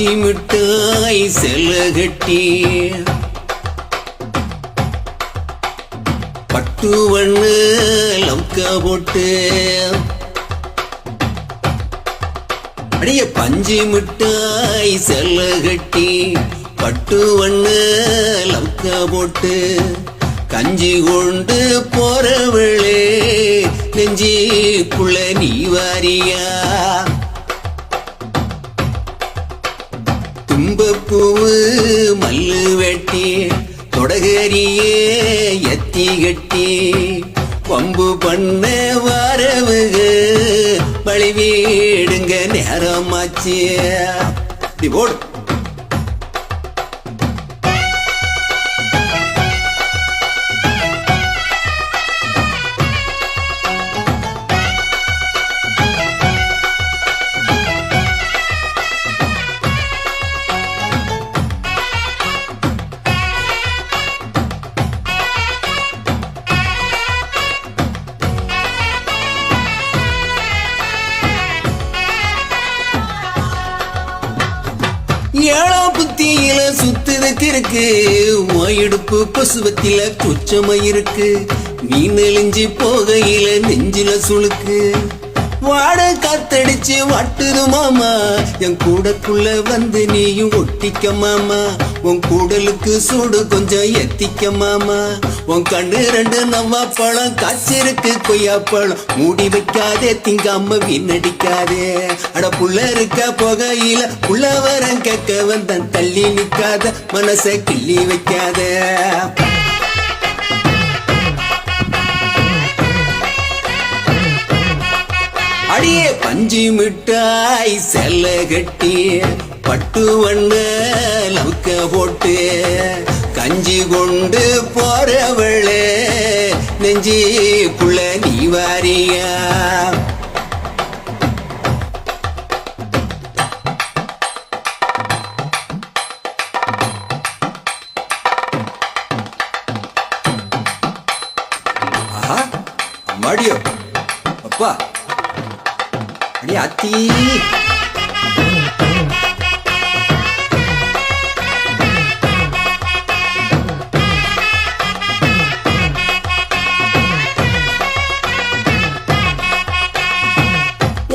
பஞ்சி மிட்டாய் செல்லகட்டி பட்டு வண்ணு லம்கா போட்டு அடிய பஞ்சி மிட்டாய் செல்லகட்டி பட்டு வண்ணு லம்கா போட்டு கஞ்சி கொண்டு போறவளே நெஞ்சிக்குள்ள நீ வாரியா தும்பப்பூவு மல்லு வெட்டி தொடகரியே எத்தி கட்டி பம்பு பண்ண வாரவுக பழி வீடுங்க நேரமாச்சு போடு ஏழாம் புத்தியில சுத்துதுக்கு இருக்கு இடுப்பு பசுவத்தில குச்சமா இருக்கு நீ நெளிஞ்சி போகையில நெஞ்சில சுளுக்கு வாட காத்தடிச்சு வாட்டுது மாமா என் கூடக்குள்ள வந்து நீயும் ஒட்டிக்க மாமா உன் கூடலுக்கு சூடு கொஞ்சம் எத்திக்க மாமா உன் கண்ணு ரெண்டு நவ்வா பழம் காய்ச்சிருக்கு கொய்யா பழம் மூடி வைக்காதே திங்காம வீணடிக்காதே அட புள்ள இருக்க போகையில புள்ள வர கேட்க வந்தன் தள்ளி நிக்காத மனசை கிள்ளி வைக்காத அடியே பஞ்சி மிட்டாய் செல்ல கட்டி பட்டு வண்ண லவுக்க போட்டு கஞ்சி கொண்டு போறவளே நெஞ்சிக்குள்ள நீ வாரியா அம்மாடியோ அப்பா அடி அத்தி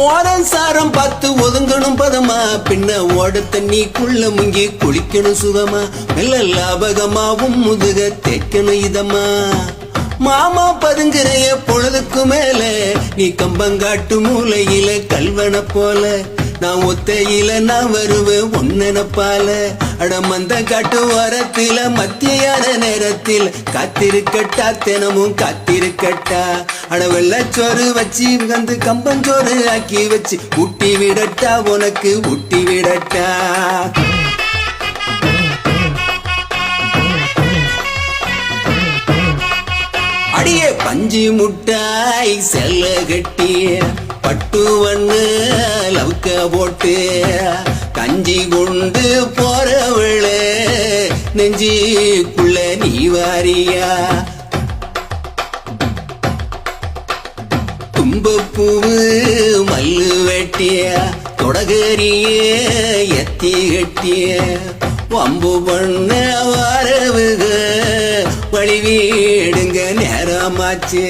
ஓரம் சாரம் பார்த்து ஒதுங்கணும் பதமா பின்ன ஓட தண்ணிக்குள்ள முங்கி குளிக்கணும் சுகமா மெல்ல லாபகமாவும் முதுக தேய்க்கணும் இதமா மாமா பதுங்குறைய பொழுதுக்கு மேல நீ கம்பங்காட்டு மூலையில கல்வன போல நான் ஒத்தையில நான் வருவேன் ஒன்னெனப்பால அட மந்த காட்டு ஓரத்தில மத்தியான நேரத்தில் காத்திருக்கட்டா தினமும் காத்திருக்கட்டா அட வெள்ளச்சோறு வச்சு வந்து கம்பஞ்சோறு ஆக்கி வச்சு ஊட்டி விடட்டா உனக்கு ஊட்டி விடட்டா அடியே பஞ்சி முட்டாய் செல்ல கட்டி பட்டு வண்ணு லவுக்க போட்டு கஞ்சி கொண்டு போறவளே நெஞ்சிக்குள்ள நீ வாரியா தும்பப்பூவு மல்லு வெட்டிய தொடகரியே எத்தி கட்டிய வம்பு பண்ண வரவுக வழி வீடுங்க நேரமாச்சு